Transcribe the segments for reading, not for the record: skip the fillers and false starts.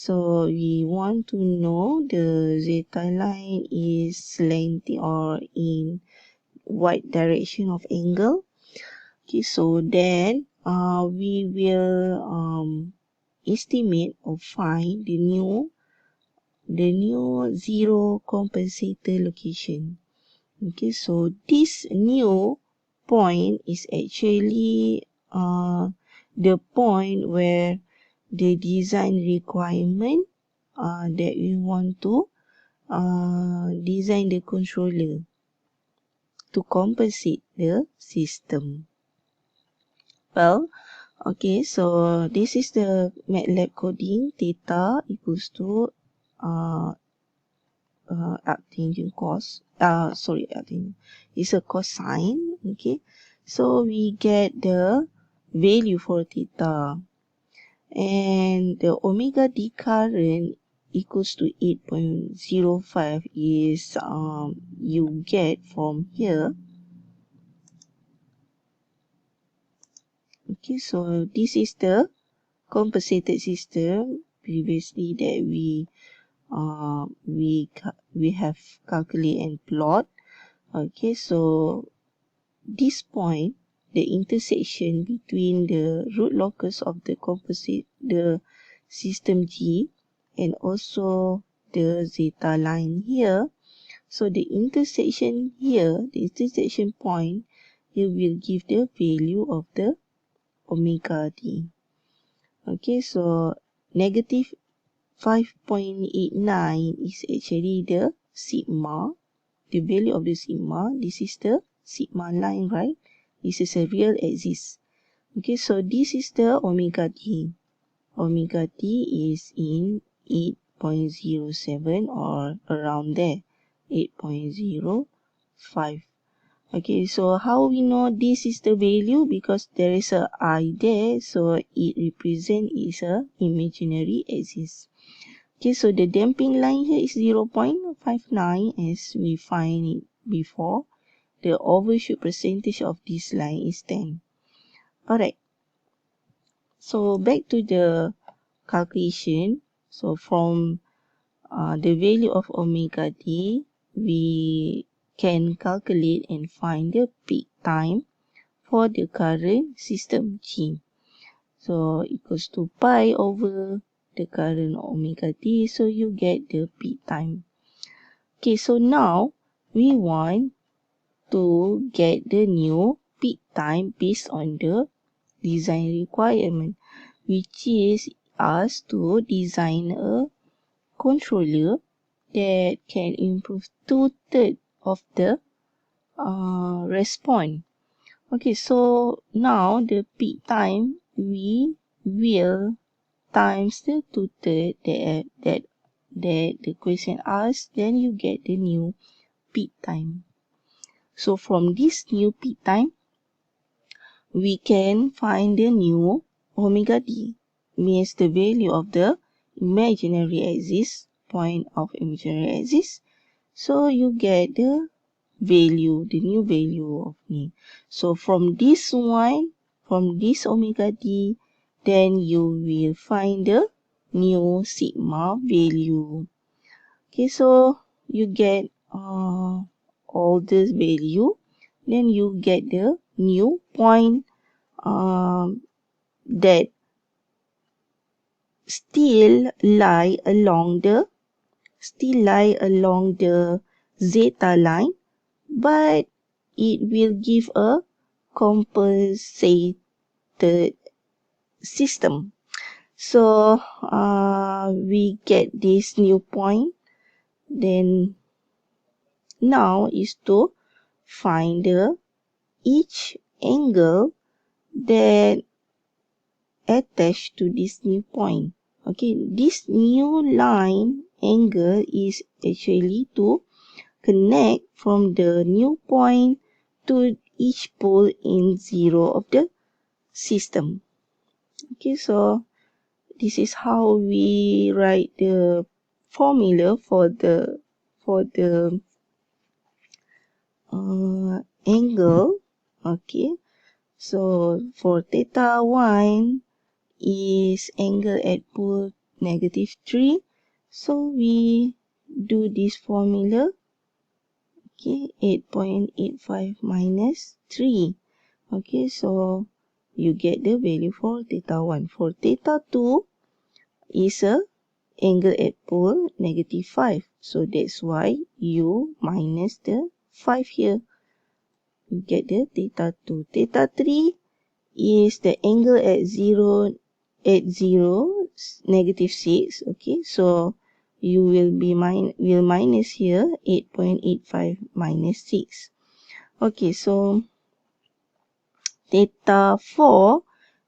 So we want to know the zeta line is slanting or in what direction of angle. Okay, so then we will estimate or find the new zero compensator location. Okay, so this new point is actually the point where the design requirement that we want to design the controller to compensate the system. Well, okay, so this is the MATLAB coding. Theta equals to arctangent cos. Arctangent is a cosine. Okay, so we get the value for theta, and the omega d current equals to 8.05 is you get from here. Okay, so this is the compensated system previously that we have calculated and plot. Okay, so this point, the intersection between the root locus of the system G and also the zeta line here. So the intersection here, the intersection point, it will give the value of the omega d. Okay, so negative 5.89 is actually the sigma, the value of the sigma. This is the sigma line, right? This is a real axis. Okay, so this is the omega d. Omega d is in 8.07 or around there, 8.05. Okay, so how we know this is the value? Because there is a I there, so it represents is a imaginary axis. Okay, so the damping line here is 0.59 as we find it before. The overshoot percentage of this line is 10. Alright, so back to the calculation. So from the value of omega d, we can calculate and find the peak time for the current system G. So equals to pi over the current omega d, so you get the peak time. Okay, so now we want to get the new peak time based on the design requirement, which is us to design a controller that can improve 2/3 of the response. Okay, so now the peak time we will times the 2/3 that the question asks, then you get the new peak time. So from this new peak time, we can find the new omega d, means the value of the imaginary axis, point of imaginary axis. So you get the value, the new value of me. So from this one, from this omega d, then you will find the new sigma value. Okay, so you get all this value, then you get the new point that still lie along the zeta line, but it will give a compensated system. So we get this new point. Then now is to find each angle that attached to this new point. Okay, this new line angle is actually to connect from the new point to each pole in 0 of the system. Okay, so this is how we write the formula for the angle. Okay, so for theta 1 is angle at pole -3. So we do this formula. Okay, 8.85 minus 3. Okay, so you get the value for theta 1. For theta 2 is a angle at pole -5. So that's why you minus the 5 here. You get the theta 2. Theta 3 is the angle at 0, -6. Okay, so you will minus here 8.85 minus 6. Okay, so theta 4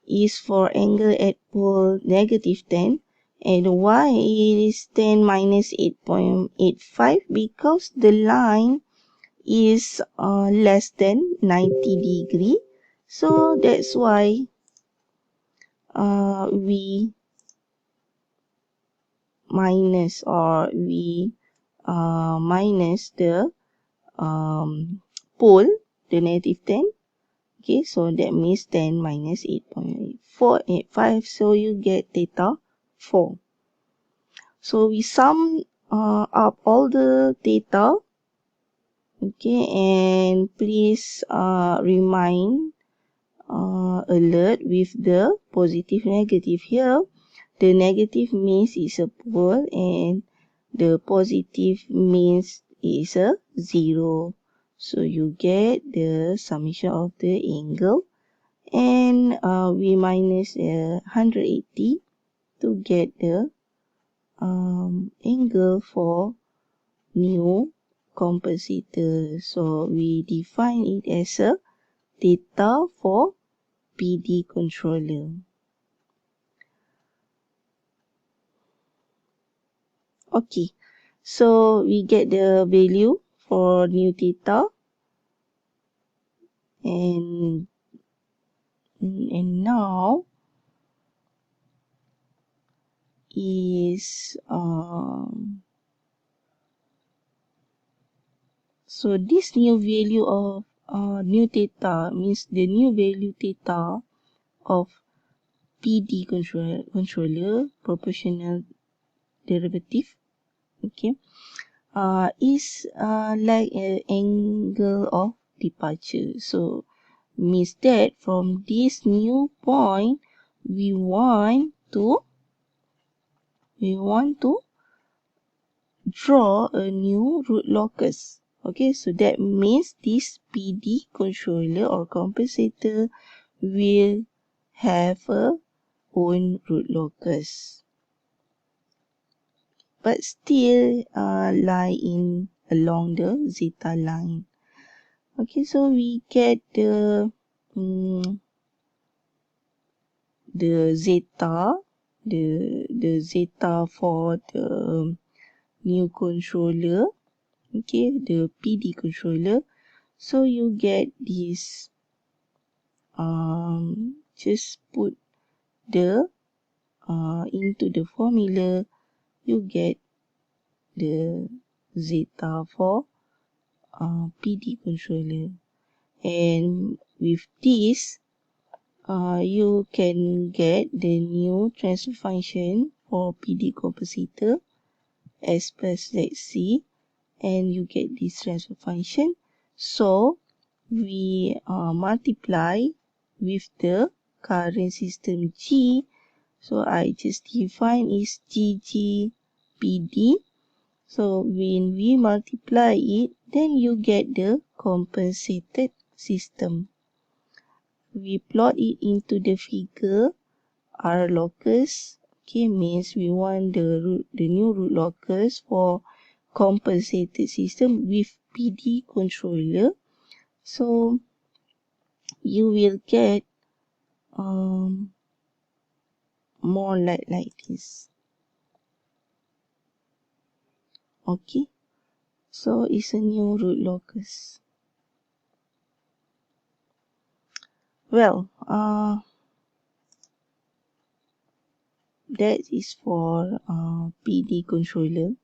is for angle at pole -10. And why it is 10 minus 8.85? Because the line is less than 90 degree. So that's why we minus the pole, the -10. Okay, so that means 10 minus 8.485. So you get theta 4. So we sum up all the theta. Okay, and please remind alert with the positive negative here. The negative means is a pole and the positive means is a 0. So you get the summation of the angle, and we minus 180 to get the angle for new compositor. So we define it as a theta for PD controller. Okay, so we get the value for new theta, and now is so this new value of new theta means the new value theta of PD controller proportional derivative. Okay, is like an angle of departure. So means that from this new point we want to draw a new root locus. Okay, so that means this PD controller or compensator will have a own root locus, but still lie in along the zeta line. Okay, so we get the zeta, the zeta for the new controller. Okay, the PD controller. So you get this. Just put the into the formula. You get the zeta for PD controller, and with this you can get the new transfer function for PD compositor S plus ZC, and you get this transfer function. So we multiply with the current system G. So I just define is GGPD. So when we multiply it, then you get the compensated system. We plot it into the figure. R locus, okay, means we want the new root locus for compensated system with PD controller. So you will get more like this. Okay, so it's a new root locus. Well, that is for PD controller.